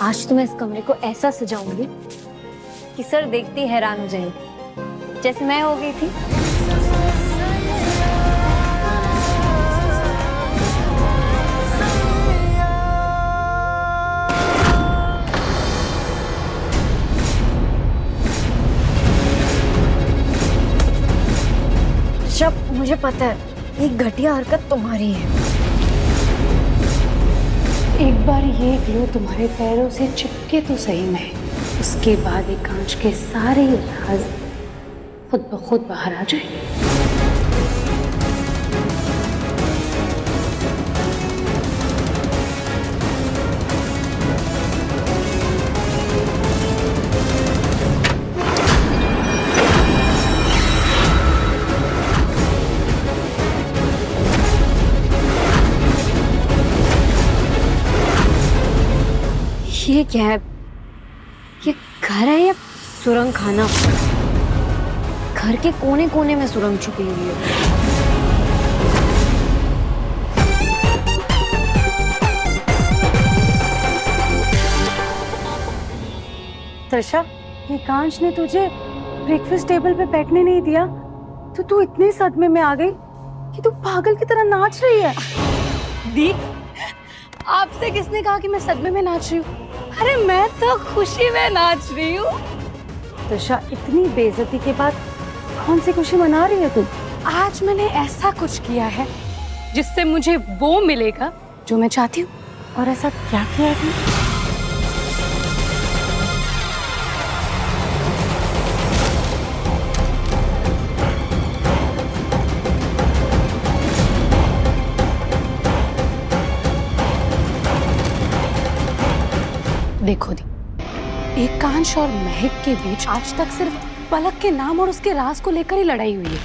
आज तो मैं इस कमरे को ऐसा सजाऊंगी कि सर देखते ही हैरान हो जाएंगे, जैसे मैं हो गई थी। जब मुझे पता है ये घटिया हरकत तुम्हारी है। एक बार ये ग्लो तुम्हारे पैरों से चिपके तो सही में, उसके बाद एक कांच के सारे राज खुद ब खुद बाहर आ जाएंगे। ये क्या है? ये घर है या सुरंग खाना? घर के कोने कोने में सुरंग छुपी हुई है। त्रिशा, ये कांच ने तुझे ब्रेकफास्ट टेबल पे बैठने नहीं दिया तो तू इतने सदमे में आ गई कि तू पागल की तरह नाच रही है। दी, आपसे किसने कहा कि मैं सदमे में नाच रही हूँ? अरे मैं तो खुशी में नाच रही हूँ। त्रिशा, इतनी बेइज्जती के बाद कौन सी खुशी मना रही है तू? आज मैंने ऐसा कुछ किया है जिससे मुझे वो मिलेगा जो मैं चाहती हूँ। और ऐसा क्या किया है तूने? देखो दी, एक कांच और महक के बीच आज तक सिर्फ पलक के नाम और उसके राज को लेकर ही लड़ाई हुई है।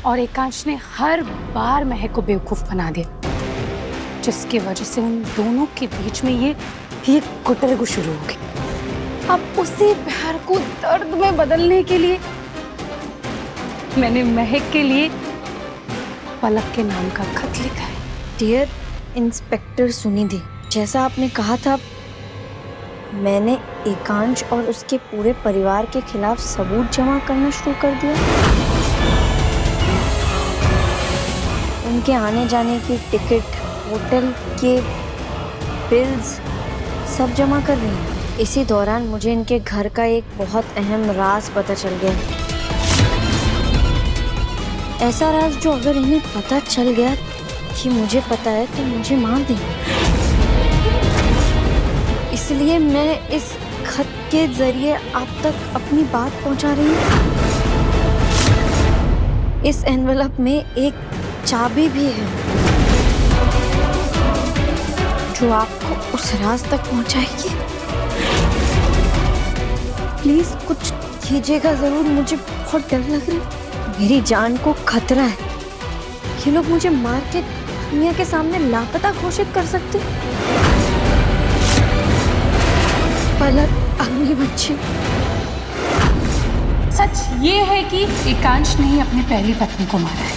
और एक कांच ने हर बार महक को बेवकूफ बना दिया, जिसकी वजह से उन दोनों के बीच में ये कुटरगु शुरू हो गई। अब उसी प्यार को दर्द में बदलने के लिए मैंने महक के लिए पलक के नाम का खत लिखा है। डियर इंस्पेक्टर सुनिधि, जैसा आपने कहा था, मैंने एकांश और उसके पूरे परिवार के खिलाफ सबूत जमा करना शुरू कर दिया। उनके आने जाने की टिकट, होटल के बिल्स सब जमा कर रही हूँ। इसी दौरान मुझे इनके घर का एक बहुत अहम राज पता चल गया। ऐसा राज जो अगर इन्हें पता चल गया कि मुझे पता है तो मुझे मार देंगे। इसलिए मैं इस खत के जरिए आप तक अपनी बात पहुंचा रही हूँ। इस एनवेलप में एक चाबी भी है जो आपको उस राज तक पहुंचाएगी। प्लीज कुछ कीजिएगा जरूर, मुझे बहुत डर लग रहा है। मेरी जान को खतरा है। ये लोग मुझे मार के दुनिया के सामने लापता घोषित कर सकते। पलक अपनी बच्ची। सच ये है कि एकांश ने ही अपनी पहली पत्नी को मारा है।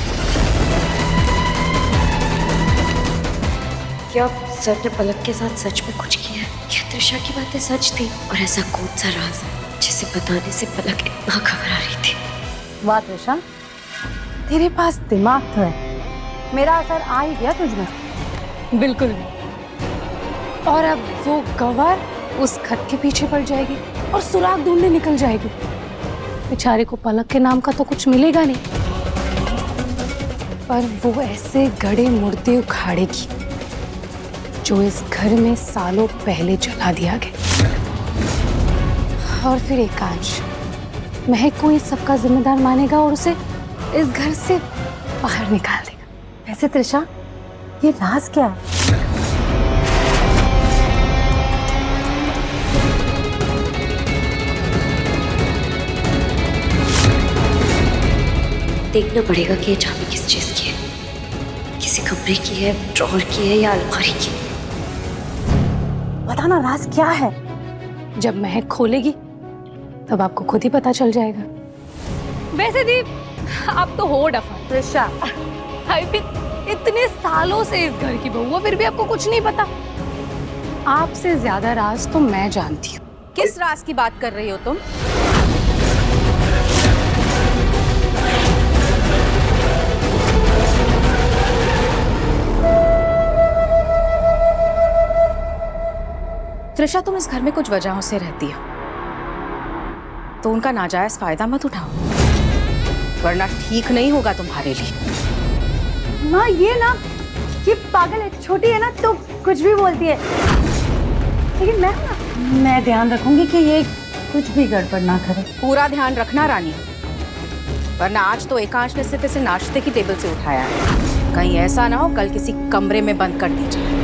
क्या सर ने पलक के साथ सच में कुछ किया है? क्या त्रिशा की बातें सच थी? और ऐसा कौन सा राज है जिसे बताने से पलक इतना घबरा रही थी? वाह त्रिशा, तेरे पास दिमाग तो है। मेरा असर आ ही गया तुझमें। बिल्कुल भी। और अब वो गवार उस खत के पीछे पड़ जाएगी और सुराग ढूंढने निकल जाएगी। बेचारे को पलक के नाम का तो कुछ मिलेगा नहीं, पर वो ऐसे गड़े मुर्दे उखाड़ेगी जो इस घर में सालों पहले जला दिया गया। और फिर एकांश महक को इस सबका जिम्मेदार मानेगा और उसे इस घर से बाहर निकाल देगा। वैसे त्रिशा, ये राज क्या है? देखना पड़ेगा कि ये चाबी किस चीज की है। किसी कमरे की है, ड्रॉअर की है या अलमारी की? बताना राज क्या है। जब महक खोलेगी तब आपको खुद ही पता चल जाएगा। वैसे दी, आप तो हो डफा त्रिशा। इतने सालों से इस घर की बहू हो, फिर भी आपको कुछ नहीं पता। आपसे ज्यादा राज तो मैं जानती हूँ। किस राज की बात कर रही हो तुम? त्रिशा, तुम इस घर में कुछ वजहों से रहती हो, तो उनका नाजायज फायदा मत उठाओ, वरना ठीक नहीं होगा तुम्हारे लिए। माँ ये पागल है, छोटी है ना तो कुछ भी बोलती है, लेकिन मैं ध्यान रखूंगी कि ये कुछ भी गड़बड़ ना करे। पूरा ध्यान रखना रानी, वरना आज तो एकांश ने सिर्फ इसे नाश्ते की टेबल से उठाया है, कहीं ऐसा ना हो कल किसी कमरे में बंद कर दी जाए।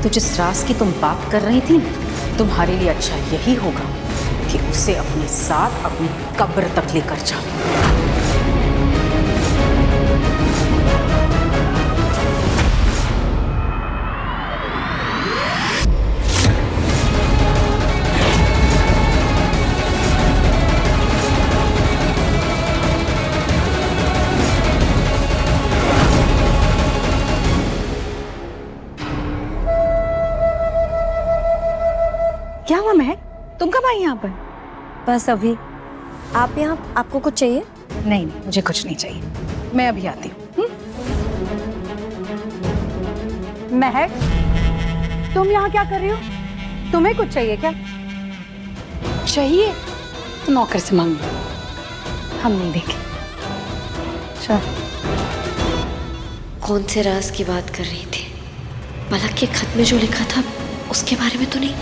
तो जिस राज की तुम बात कर रही थी, तुम्हारे लिए अच्छा यही होगा कि उसे अपने साथ अपनी कब्र तक लेकर जाओ। क्या हुआ महक? तुम कब आई यहाँ पर? बस अभी। आप यहाँ, आपको कुछ चाहिए? नहीं, मुझे कुछ नहीं चाहिए, मैं अभी आती हूँ। महक, तुम यहाँ क्या कर रही हो? तुम्हें कुछ चाहिए क्या? चाहिए तो नौकर से मांग लो, हम नहीं देंगे। चल। कौन से राज की बात कर रही थी? पलक के खत में जो लिखा था उसके बारे में तो नहीं?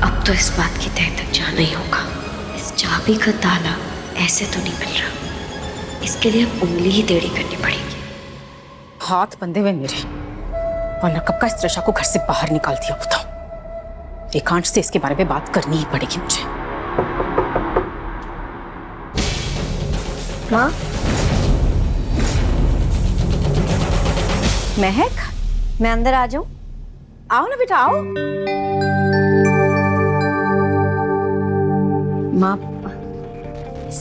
अब तो इस बात की तह तक जाना ही होगा। इस चाबी का ताला ऐसे तो नहीं मिल रहा, इसके लिए अब उंगली ही टेढ़ी करनी पड़ेगी। हाथ बंधे हुए मेरे, वरना कब का इस त्रिशा को घर से बाहर निकाल दिया बताओ। एकांश से इसके बारे में बात करनी ही पड़ेगी मुझे। माँ, महक, मैं अंदर आ जाऊं? आओ ना बेटा, आओ। माँ,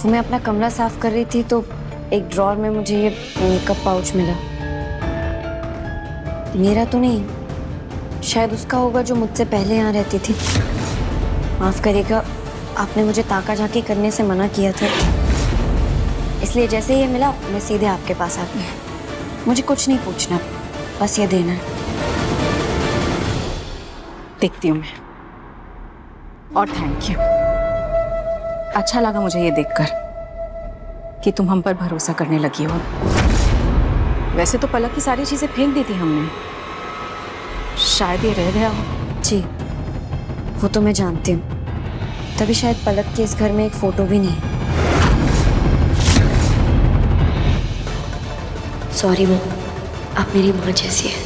मैं अपना कमरा साफ कर रही थी तो एक ड्रॉर में मुझे ये मेकअप पाउच मिला। मेरा तो नहीं, शायद उसका होगा जो मुझसे पहले यहाँ रहती थी। माफ करिएगा, आपने मुझे ताका झाकी करने से मना किया था, इसलिए जैसे ही ये मिला मैं सीधे आपके पास आ गई। मुझे कुछ नहीं पूछना, बस ये देना है। देखती हूँ मैं, और थैंक यू। अच्छा लगा मुझे ये देखकर कि तुम हम पर भरोसा करने लगी हो। वैसे तो पलक की सारी चीजें फेंक दी थी हमने, शायद ये रह गया हो। जी, वो तो मैं जानती हूँ, तभी शायद पलक के इस घर में एक फोटो भी नहीं है। सॉरी माँ, आप मेरी माँ जैसी है,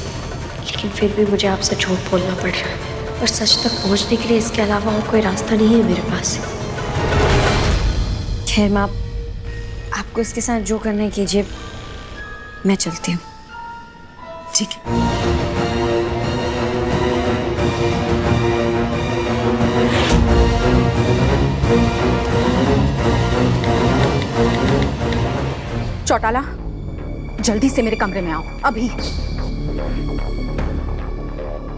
लेकिन फिर भी मुझे आपसे झूठ बोलना पड़ रहा है, और सच तक पहुँचने के लिए इसके अलावा और कोई रास्ता नहीं है मेरे पास। खैर माँ, आपको इसके साथ जो करना है कीजिए, मैं चलती हूँ। ठीक है। चौटाला, जल्दी से मेरे कमरे में आओ, अभी।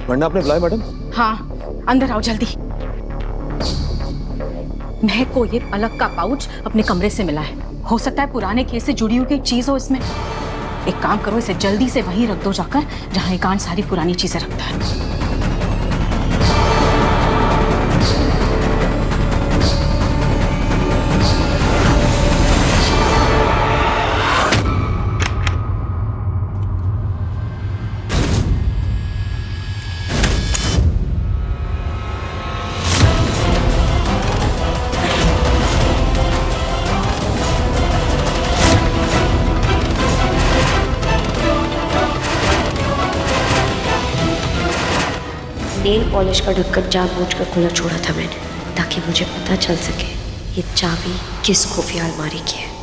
वरना आपने बुलाया मैडम? हाँ, अंदर आओ जल्दी। महक को ये पलक का पाउच अपने कमरे से मिला है, हो सकता है पुराने केस से जुड़ी हुई कोई चीज हो इसमें। एक काम करो, इसे जल्दी से वहीं रख दो जाकर जहां एकांश सारी पुरानी चीजें रखता है। नेल पॉलिश का ढक्कन जानबूझकर खुला छोड़ा था मैंने, ताकि मुझे पता चल सके ये चाबी किस खुफिया अलमारी की है।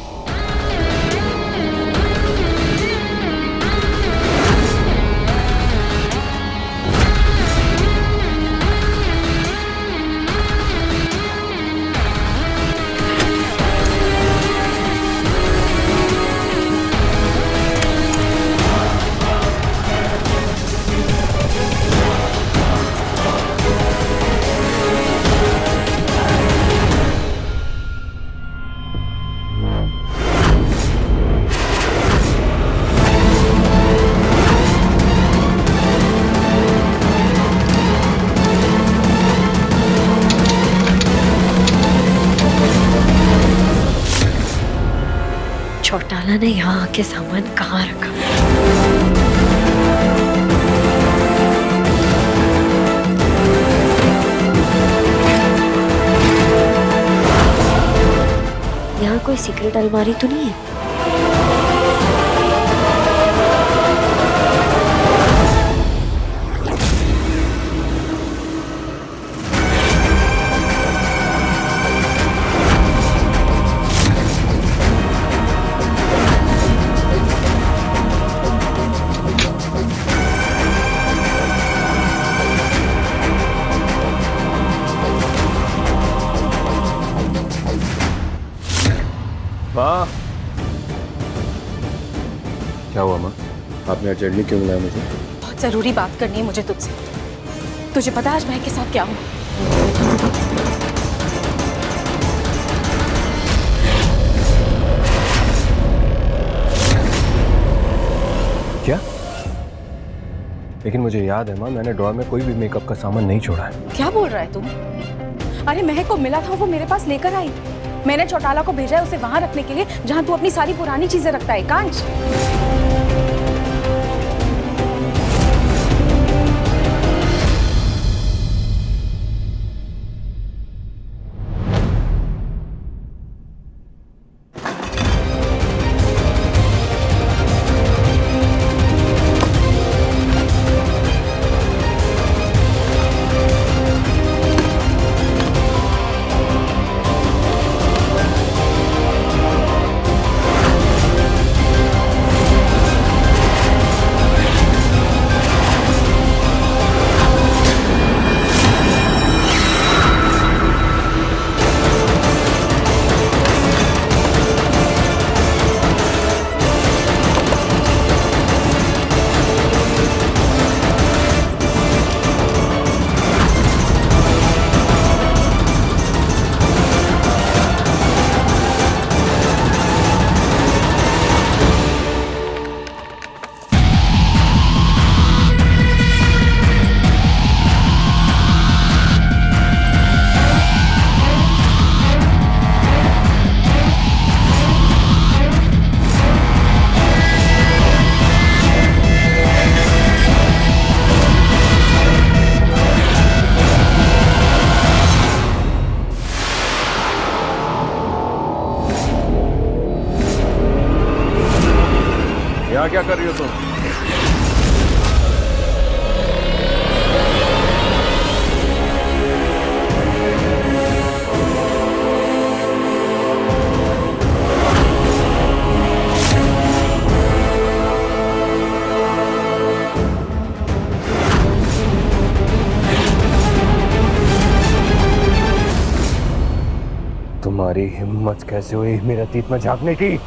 साला ने यहाँ आके सामान कहाँ रखा? यहाँ कोई सीक्रेट अलमारी तो नहीं है? माँ, क्या हुआ माँ? आपने अर्जेंटली क्यों बुलाया मुझे? बहुत जरूरी बात करनी है मुझे तुझसे। तुझे पता है आज महक के साथ क्या हुआ? क्या? लेकिन मुझे याद है माँ, मैंने ड्रॉर में कोई भी मेकअप का सामान नहीं छोड़ा है। क्या बोल रहा है तुम? अरे महक को मिला था, वो मेरे पास लेकर आई। मैंने चौटाला को भेजा है उसे वहां रखने के लिए जहां तू अपनी सारी पुरानी चीजें रखता है। कांच, यहाँ क्या कर रही हो तुम? तुम्हारी हिम्मत कैसे हुई मेरे अतीत में झांकने की?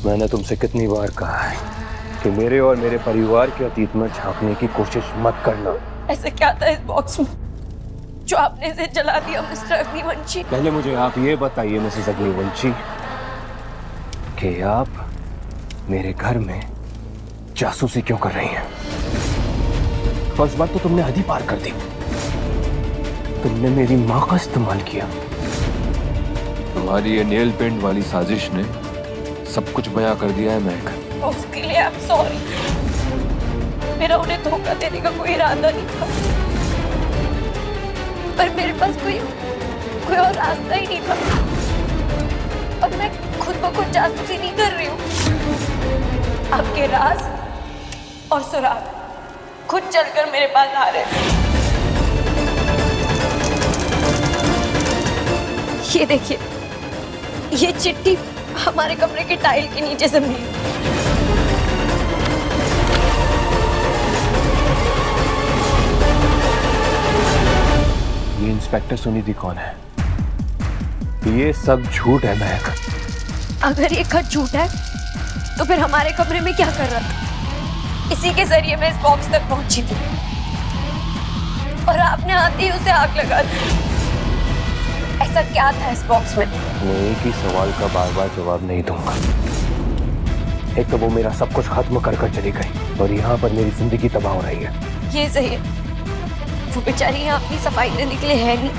मैंने तुमसे कितनी बार कहा है कि मेरे और मेरे परिवार के अतीत में झांकने की कोशिश मत करना। ऐसे क्या था इस बॉक्स में जो आपने इसे जला दिया मिस्टर अग्निवंशी? पहले मुझे आप ये बताइए मिसेस अग्निवंशी कि आप मेरे घर में जासूसी क्यों कर रही हैं? फर्स्ट बात तो तुमने हद ही पार कर दी। तुमने मेरी माँ का इस्तेमाल किया। तुम्हारी ये नेल पेंट वाली साजिश ने सब कुछ बयां कर दिया है महक। उसके लिए आई एम सॉरी। मेरा उन्हें धोखा देने का कोई इरादा नहीं था, पर मेरे पास कोई और रास्ता ही नहीं था। अब मैं खुद ब खुद जासूसी नहीं कर रही हूँ। आपके राज और सुराग खुद चलकर मेरे पास आ रहे हैं। ये देखिए, ये चिट्ठी हमारे कमरे के टाइल के नीचे से मिली। ये इंस्पेक्टर सुनिधि कौन है? ये सब झूठ है महक। अगर ये खत झूठ है तो फिर हमारे कमरे में क्या कर रहा था? इसी के जरिए मैं इस बॉक्स तक पहुंची थी और आपने आते ही उसे आग लगा दी। ऐसा क्या था इस बॉक्स में? मैं एक ही सवाल का बार बार जवाब नहीं दूंगा। एक तो वो मेरा सब कुछ खत्म कर कर चली गई और यहाँ पर मेरी जिंदगी तबाह हो रही है। ये सही है, वो बेचारी यहाँ अपनी सफाई देने के लिए है नहीं,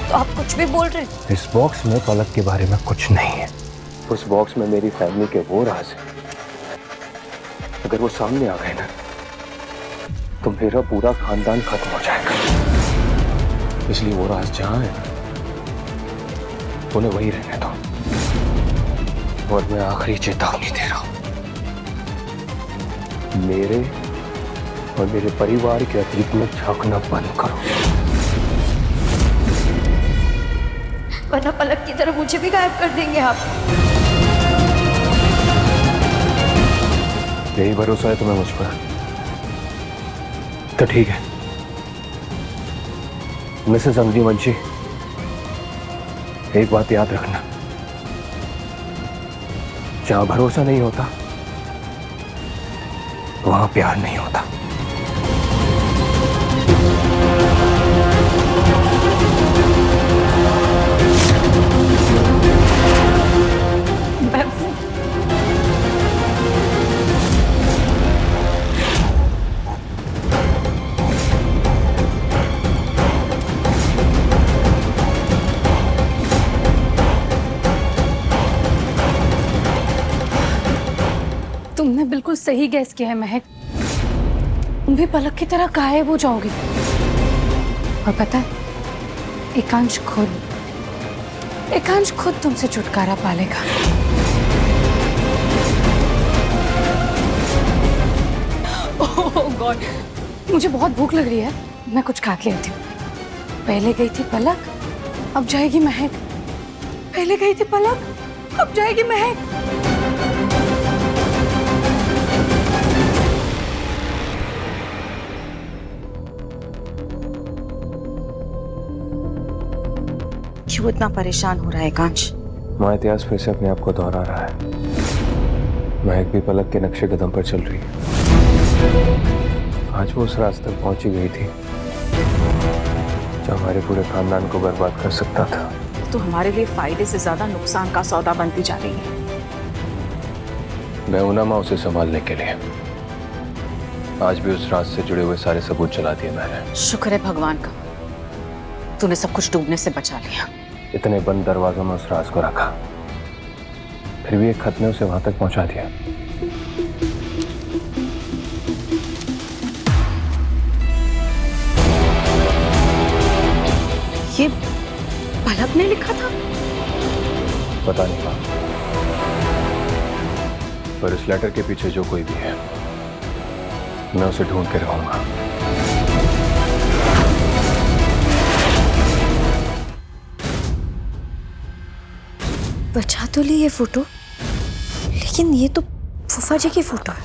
तो आप कुछ भी बोल रहे हैं। इस बॉक्स में पलक के बारे में कुछ नहीं है। उस बॉक्स में मेरी फैमिली के वो राज है, अगर वो सामने आ गए ना तो मेरा पूरा खानदान खत्म हो जाएगा। इसलिए वो राज जहां है उन्हें वही रहने दो। और मैं आखिरी चेतावनी दे रहा हूं, मेरे और मेरे परिवार के अतीत में झांकना बंद करो, वरना पलक की तरह मुझे भी गायब कर देंगे आप। यही भरोसा है तुम्हें मुझ पर? तो ठीक है मिसेस अंगीवंशी, एक बात याद रखना, जहां भरोसा नहीं होता वहां प्यार नहीं होता। तुमने बिल्कुल सही गैस किया है महक, तुम भी पलक की तरह गायब हो जाओगी। और पता है, एकांश खुद तुमसे छुटकारा पालेगा। ओह गॉड, मुझे बहुत भूख लग रही है, मैं कुछ खा के आती हूँ। पहले गई थी पलक, अब जाएगी महक। पहले गई थी पलक, अब जाएगी महक। क्यों इतना परेशान हो रहा है एकांश? माँ इतिहास फिर से अपने आप को दोहरा रहा है। महक भी पलक के नक्शे कदम पर चल रही है। आज वो उस रास्ते तक पहुंची गई थी जो हमारे पूरे खानदान को बर्बाद कर सकता था। तो हमारे लिए फायदे से ज्यादा नुकसान का सौदा बनती जा रही है। मैं हूं ना माँ उसे संभालने के लिए। आज भी उस रात से जुड़े हुए सारे सबूत जला दिए मैंने। शुक्र है भगवान का, तूने सब कुछ डूबने से बचा लिया। इतने बंद दरवाजों में उस राज को रखा, फिर भी एक खत ने उसे वहां तक पहुंचा दिया। ये पलक ने लिखा था? पता नहीं माँ, पर इस लेटर के पीछे जो कोई भी है मैं उसे ढूंढ के रहूंगा। बचा तो ली ये फोटो, लेकिन ये तो फूफा जी की फोटो है।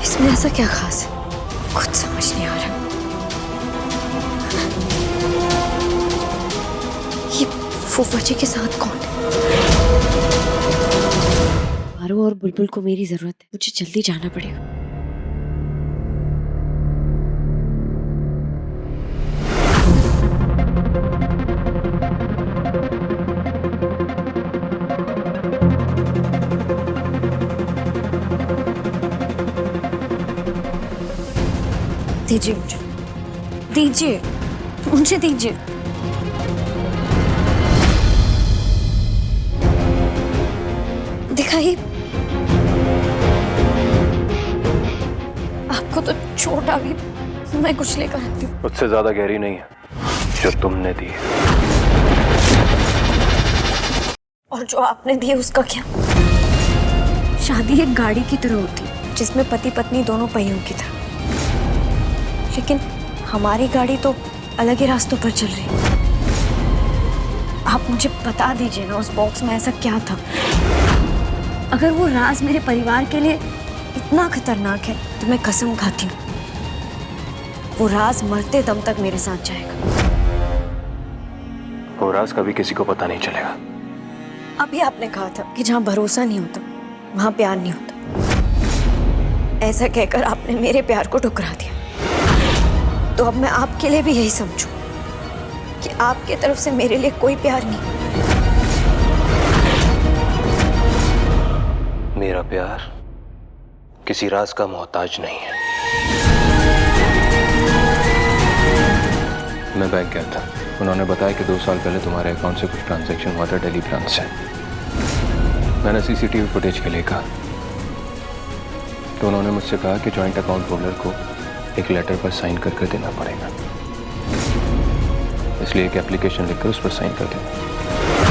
इसमें ऐसा क्या खास है, कुछ समझ नहीं आ रहा। ये फूफा जी के साथ कौन है? आरो और बुलबुल को मेरी जरूरत है, मुझे जल्दी जाना पड़ेगा। दीजिए मुझे दीजिए। दिखाइए। आपको तो चोट आ गई, मैं कुछ लेकर आती हूँ। उससे ज्यादा गहरी नहीं है जो तुमने दी है। और जो आपने दी उसका क्या? शादी एक गाड़ी की तरह होती है जिसमें पति पत्नी दोनों पहियों की तरह, लेकिन हमारी गाड़ी तो अलग ही रास्तों पर चल रही हूँ। आप मुझे बता दीजिए ना, उस बॉक्स में ऐसा क्या था? अगर वो राज मेरे परिवार के लिए इतना खतरनाक है तो मैं कसम खाती हूँ वो राज मरते दम तक मेरे साथ जाएगा। वो राज कभी किसी को पता नहीं चलेगा। अभी आपने कहा था कि जहाँ भरोसा नहीं होता वहां प्यार नहीं होता। ऐसा कहकर आपने मेरे प्यार को ठुकरा दिया। तो अब मैं आपके लिए भी यही समझूं कि आपके तरफ से मेरे लिए कोई प्यार नहीं। मेरा प्यार किसी राज का मोहताज नहीं है। मैं बैंक गया था, उन्होंने बताया कि 2 साल पहले तुम्हारे अकाउंट से कुछ ट्रांजैक्शन हुआ था दिल्ली ब्रांच से। मैंने सीसीटीवी फुटेज के लिए कहा तो उन्होंने मुझसे कहा कि जॉइंट अकाउंट होल्डर को एक लेटर पर साइन करके देना पड़ेगा, इसलिए एक एप्लीकेशन लिखकर उस पर साइन कर देना।